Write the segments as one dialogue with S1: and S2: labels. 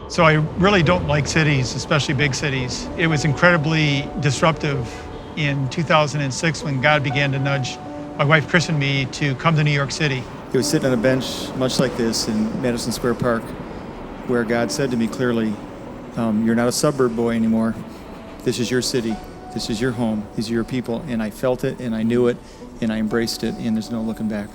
S1: So I really don't like cities, especially big cities. It was incredibly disruptive in 2006 when God began to nudge my wife Chris and me to come to New York City.
S2: He was sitting on a bench much like this in Madison Square Park, where God said to me clearly, you're not a suburb boy anymore. This is your city. This is your home. These are your people. And I felt it, and I knew it, and I embraced it, and there's no looking back.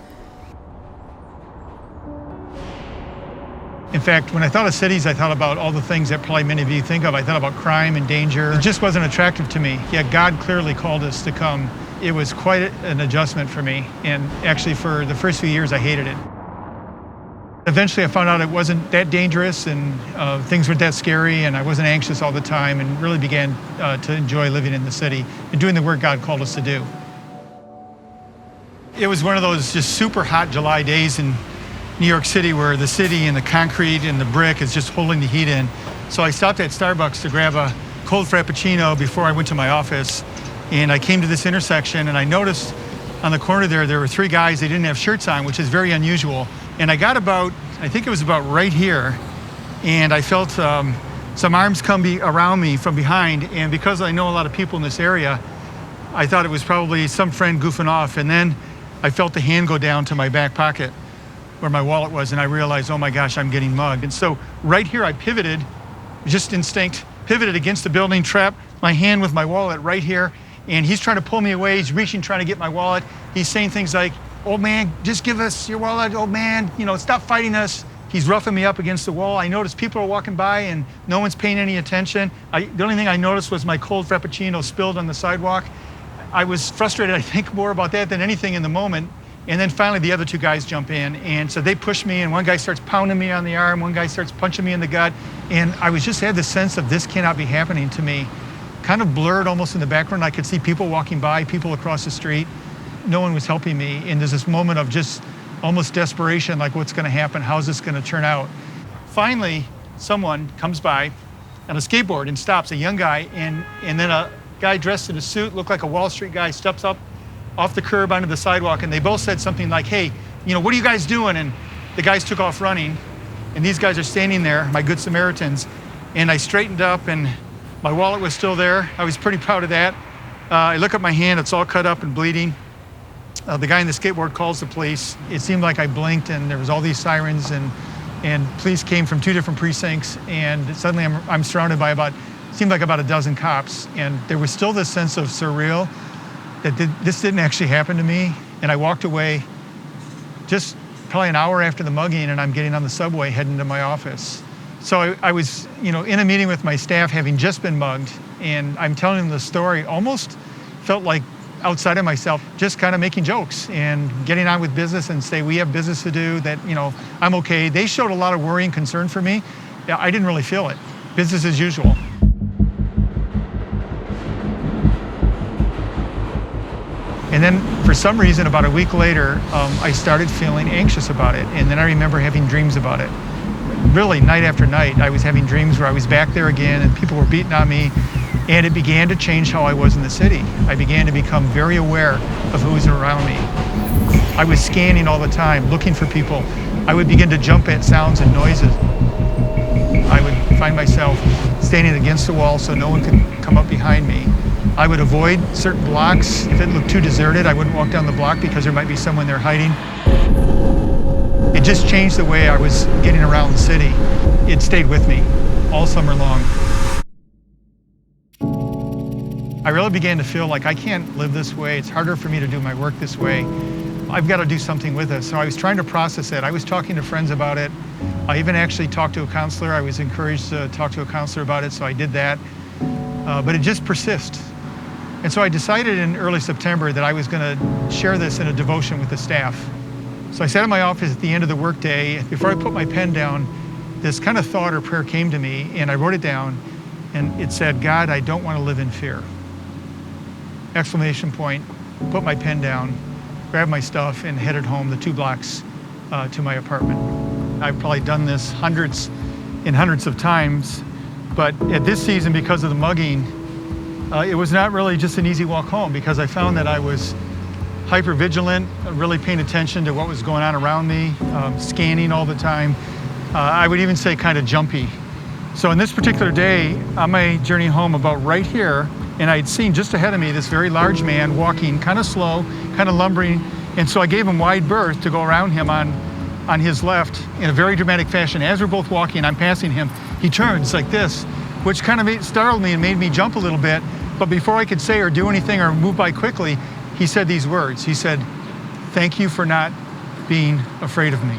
S1: In fact, when I thought of cities, I thought about all the things that probably many of you think of. I thought about crime and danger. It just wasn't attractive to me. Yet God clearly called us to come. It was quite an adjustment for me. And actually, for the first few years, I hated it. Eventually, I found out it wasn't that dangerous and things weren't that scary, and I wasn't anxious all the time, and really began to enjoy living in the city and doing the work God called us to do. It was one of those just super hot July days in New York City where the city and the concrete and the brick is just holding the heat in. So I stopped at Starbucks to grab a cold Frappuccino before I went to my office. And I came to this intersection and I noticed on the corner there were three guys. They didn't have shirts on, which is very unusual. And I got about, I think it was about right here, and I felt some arms come around me from behind. And because I know a lot of people in this area, I thought it was probably some friend goofing off. And then I felt the hand go down to my back pocket where my wallet was, and I realized, oh my gosh, I'm getting mugged. And so right here I pivoted, just instinct, pivoted against the building, trapped my hand with my wallet right here, and he's trying to pull me away. He's reaching, trying to get my wallet. He's saying things like, old man, just give us your wallet, old man, stop fighting us. He's roughing me up against the wall. I noticed people are walking by and no one's paying any attention. The only thing I noticed was my cold Frappuccino spilled on the sidewalk. I was frustrated, I think, more about that than anything in the moment. And then finally the other two guys jump in, and so they push me, and one guy starts pounding me on the arm, one guy starts punching me in the gut, and I had this sense of this cannot be happening to me. Kind of blurred almost in the background. I could see people walking by, people across the street. No one was helping me, and there's this moment of just almost desperation, like what's gonna happen, how's this gonna turn out? Finally, someone comes by on a skateboard and stops, a young guy, and then a guy dressed in a suit, looked like a Wall Street guy, steps up off the curb onto the sidewalk, and they both said something like, hey, what are you guys doing? And the guys took off running, and these guys are standing there, my good Samaritans, and I straightened up, and my wallet was still there. I was pretty proud of that. I look at my hand, it's all cut up and bleeding. The guy in the skateboard calls the police. It seemed like I blinked, and there was all these sirens, and police came from two different precincts, and suddenly I'm surrounded by seemed like about a dozen cops, and there was still this sense of surreal that this didn't actually happen to me. And I walked away just probably an hour after the mugging, and I'm getting on the subway heading to my office. So I was in a meeting with my staff having just been mugged, and I'm telling them the story, almost felt like outside of myself, just kind of making jokes and getting on with business and say, we have business to do, that I'm okay. They showed a lot of worry and concern for me. I didn't really feel it. Business as usual. And then for some reason, about a week later, I started feeling anxious about it. And then I remember having dreams about it. Really, night after night, I was having dreams where I was back there again and people were beating on me. And it began to change how I was in the city. I began to become very aware of who was around me. I was scanning all the time, looking for people. I would begin to jump at sounds and noises. I would find myself standing against the wall so no one could come up behind me. I would avoid certain blocks. If it looked too deserted, I wouldn't walk down the block because there might be someone there hiding. It just changed the way I was getting around the city. It stayed with me all summer long. I really began to feel like I can't live this way. It's harder for me to do my work this way. I've got to do something with this. So I was trying to process it. I was talking to friends about it. I even actually talked to a counselor. I was encouraged to talk to a counselor about it, so I did that. But it just persists. And so I decided in early September that I was going to share this in a devotion with the staff. So I sat in my office at the end of the workday. Before I put my pen down, this kind of thought or prayer came to me, and I wrote it down, and it said, God, I don't want to live in fear. Exclamation point, put my pen down, grabbed my stuff, and headed home the 2 blocks to my apartment. I've probably done this hundreds and hundreds of times, but at this season, because of the mugging, it was not really just an easy walk home, because I found that I was hyper vigilant, really paying attention to what was going on around me, scanning all the time. I would even say kind of jumpy. So in this particular day, on my journey home about right here, and I'd seen just ahead of me this very large man walking kind of slow, kind of lumbering, and so I gave him wide berth to go around him on his left in a very dramatic fashion. As we're both walking, I'm passing him, he turns like this, which kind of startled me and made me jump a little bit. But before I could say or do anything or move by quickly, he said these words. He said, "Thank you for not being afraid of me."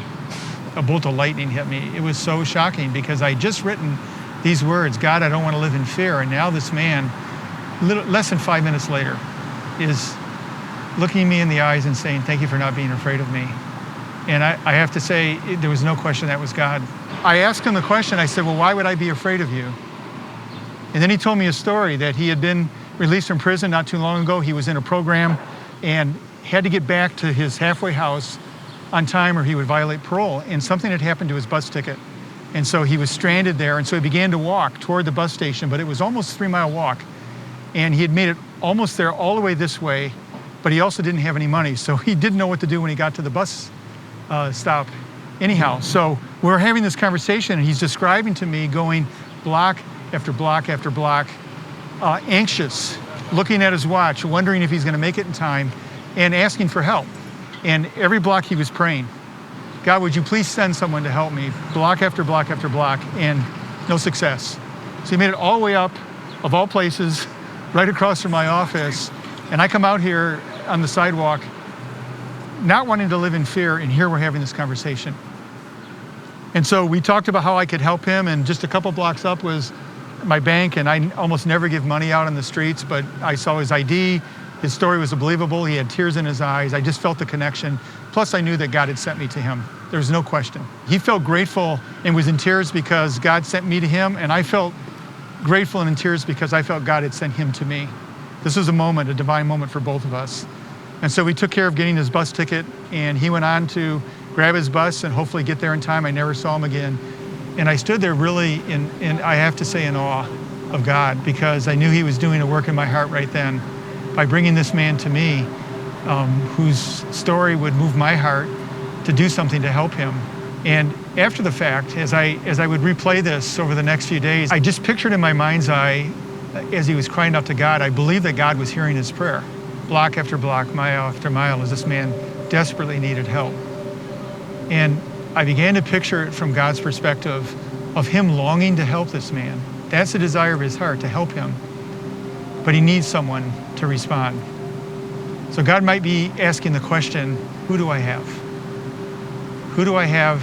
S1: A bolt of lightning hit me. It was so shocking because I just written these words, "God, I don't want to live in fear." And now this man, less than 5 minutes later, is looking me in the eyes and saying, "Thank you for not being afraid of me." And I have to say, there was no question that was God. I asked him the question, I said, "Well, why would I be afraid of you?" And then he told me a story that he had been released from prison not too long ago. He was in a program and had to get back to his halfway house on time or he would violate parole. And something had happened to his bus ticket. And so he was stranded there. And so he began to walk toward the bus station, but it was almost a 3-mile walk. And he had made it almost there all the way this way, but he also didn't have any money. So he didn't know what to do when he got to the bus stop anyhow. So we're having this conversation and he's describing to me going block after block after block, anxious, looking at his watch, wondering if he's going to make it in time and asking for help. And every block he was praying, "God, would you please send someone to help me?" Block after block after block, and no success. So he made it all the way up, of all places, right across from my office. And I come out here on the sidewalk, not wanting to live in fear, and here we're having this conversation. And so we talked about how I could help him, and just a couple blocks up was my bank, and I almost never give money out on the streets, but I saw his ID. His story was believable. He had tears in his eyes. I just felt the connection. Plus, I knew that God had sent me to him. There was no question. He felt grateful and was in tears because God sent me to him, and I felt grateful and in tears because I felt God had sent him to me. This was a moment, a divine moment for both of us. And so we took care of getting his bus ticket, and he went on to grab his bus and hopefully get there in time. I never saw him again. And I stood there really I have to say, in awe of God, because I knew he was doing a work in my heart right then by bringing this man to me, whose story would move my heart to do something to help him. And after the fact, as I would replay this over the next few days, I just pictured in my mind's eye, as he was crying out to God, I believe that God was hearing his prayer. Block after block, mile after mile, as this man desperately needed help. And I began to picture it from God's perspective of him longing to help this man. That's the desire of his heart, to help him. But he needs someone to respond. So God might be asking the question, who do I have? Who do I have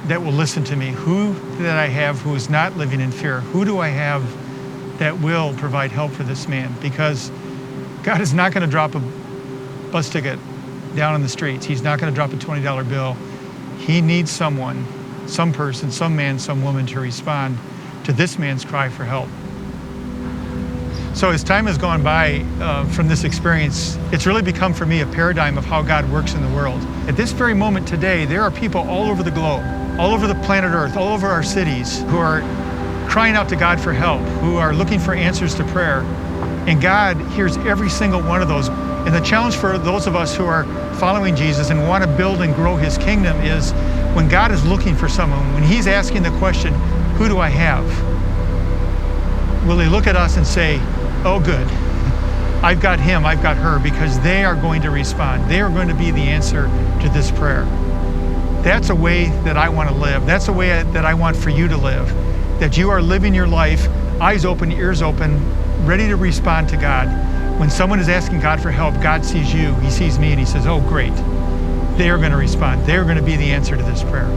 S1: that will listen to me? Who that I have who is not living in fear? Who do I have that will provide help for this man? Because God is not going to drop a bus ticket down on the streets. He's not going to drop a $20 bill. He needs someone, some person, some man, some woman to respond to this man's cry for help. So as time has gone by from this experience, it's really become for me a paradigm of how God works in the world. At this very moment today, there are people all over the globe, all over the planet Earth, all over our cities, who are crying out to God for help, who are looking for answers to prayer. And God hears every single one of those. And the challenge for those of us who are following Jesus and want to build and grow his kingdom is when God is looking for someone, when he's asking the question, who do I have? Will he look at us and say, oh good, I've got him, I've got her, because they are going to respond. They are going to be the answer to this prayer. That's a way that I want to live. That's a way that I want for you to live. That you are living your life, eyes open, ears open, ready to respond to God. When someone is asking God for help, God sees you, he sees me, and he says, oh great, they are going to respond. They are going to be the answer to this prayer.